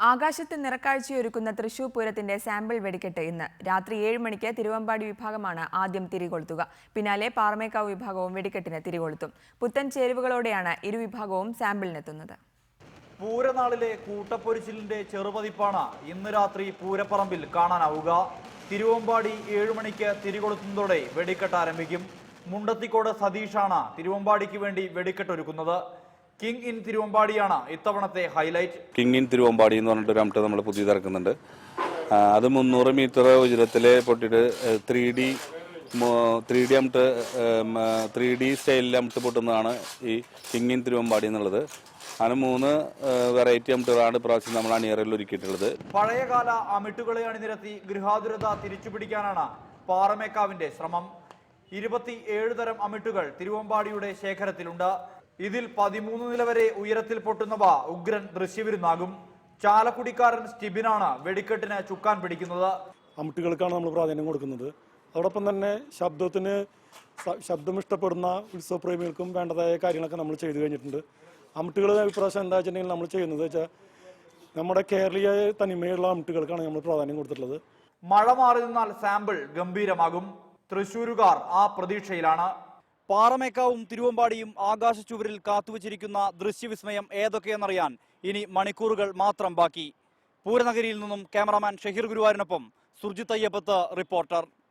ആകാശത്ത് നിറക്കാഴ്ചയൊരുക്കുന്ന തൃശൂർ പൂരത്തിന്റെ സാമ്പിൾ വെടിക്കെട്ട് ഇന്ന് രാത്രി 7 മണിക്ക് തിരുവമ്പാടി വിഭാഗമാണ് ആദ്യം തിരികൊളുത്തുക. പിന്നാലെ പാറമേക്കാവ് വിഭാഗവും വെടിക്കെട്ടിന് തിരികൊളുത്തും. പുത്തൻ ചേരുവകളോടെയാണ് ഇരുവിഭാഗവും സാമ്പിളിനെത്തുന്നത്. പൂരനാളിലെ കൂട്ടപ്പൊരിച്ചിലിന്റെ ചെറുപതിപ്പാണ് ഇന്ന് രാത്രി പൂരപ്പറമ്പിൽ കാണാനാവുക. തിരുവമ്പാടി 7 മണിക്ക് തിരികൊളുത്തുന്നതോടെ വെടിക്കെട്ട് ആരംഭിക്കും. മുണ്ടത്തിക്കോട് സതീഷാണ് തിരുവമ്പാടിക്ക് വേണ്ടി വെടിക്കെട്ടൊരുക്കുന്നത്. കിങ് ഇൻ തിരുവമ്പാടിയാണ് ഇത്തവണത്തെ ഹൈലൈറ്റ്. കിങ് ഇൻ തിരുവമ്പാടി എന്ന് പറഞ്ഞിട്ട് അമിട്ട് നമ്മൾ പുതിയത് ഇറക്കുന്നുണ്ട്. അത് 300 മീറ്റർ ഉയരത്തിലെ പൊട്ടിയിട്ട് 3D അമിട്ട് 3D സ്റ്റൈലിൽ അമിട്ട് പൊട്ടുന്നതാണ് ഈ കിങ് ഇൻ തിരുവമ്പാടി എന്നുള്ളത്. അങ്ങനെ 3 വെറൈറ്റി അമിട്ടുകളാണ് ഇപ്രാവശ്യം നമ്മൾ അണിയറയിൽ ഒരുക്കിയിട്ടുള്ളത്. പഴയകാല അമിട്ടുകളെ അണിനിരത്തി ഗൃഹാതുരത തിരിച്ചുപിടിക്കാനാണ് പാറമേക്കാവിന്റെ ശ്രമം. 27 തരം അമിട്ടുകൾ തിരുവമ്പാടിയുടെ ശേഖരത്തിലുണ്ട്. ഇതിൽ 13 നില വരെ ഉയരത്തിൽ പൊട്ടുന്നവ ഉഗ്രൻ ദൃശ്യവിരുന്നാകും. ചാലക്കുടിക്കാരൻ സ്റ്റീബിനാണ് വെടിക്കെട്ടിന് ചുക്കാൻ പിടിക്കുന്നത്. അമിട്ടുകൾക്കാണ് നമ്മൾ പ്രാധാന്യം കൊടുക്കുന്നത്. അതോടൊപ്പം തന്നെ ശബ്ദം ഇഷ്ടപ്പെടുന്ന ഉത്സവപ്രേമികൾക്കും വേണ്ടതായ കാര്യങ്ങളൊക്കെ നമ്മൾ ചെയ്തു കഴിഞ്ഞിട്ടുണ്ട്. അമിട്ടുകൾ ഇപ്രാവശ്യം എന്താ വെച്ചിട്ടുണ്ടെങ്കിൽ നമ്മൾ ചെയ്യുന്നത് വെച്ചാൽ നമ്മുടെ കേരളീയ തനിമയുള്ള അമിട്ടുകൾക്കാണ് നമ്മൾ പ്രാധാന്യം കൊടുത്തിട്ടുള്ളത്. മഴ മാറി നിന്നാൽ സാമ്പിൾ ഗംഭീരമാകും. തൃശ്ശൂരുകാർ ആ പ്രതീക്ഷയിലാണ്. പാറമേക്കാവും തിരുവമ്പാടിയും ആകാശ ചുവരിൽ കാത്തുവച്ചിരിക്കുന്ന ദൃശ്യവിസ്മയം ഏതൊക്കെയെന്നറിയാൻ ഇനി മണിക്കൂറുകൾ മാത്രം ബാക്കി. പൂരനഗരിയിൽ നിന്നും ക്യാമറാമാൻ ഷഹീർ ഗുരുവായൂരിനൊപ്പം സുർജിത്ത് അയ്യപ്പത്ത്, റിപ്പോർട്ടർ.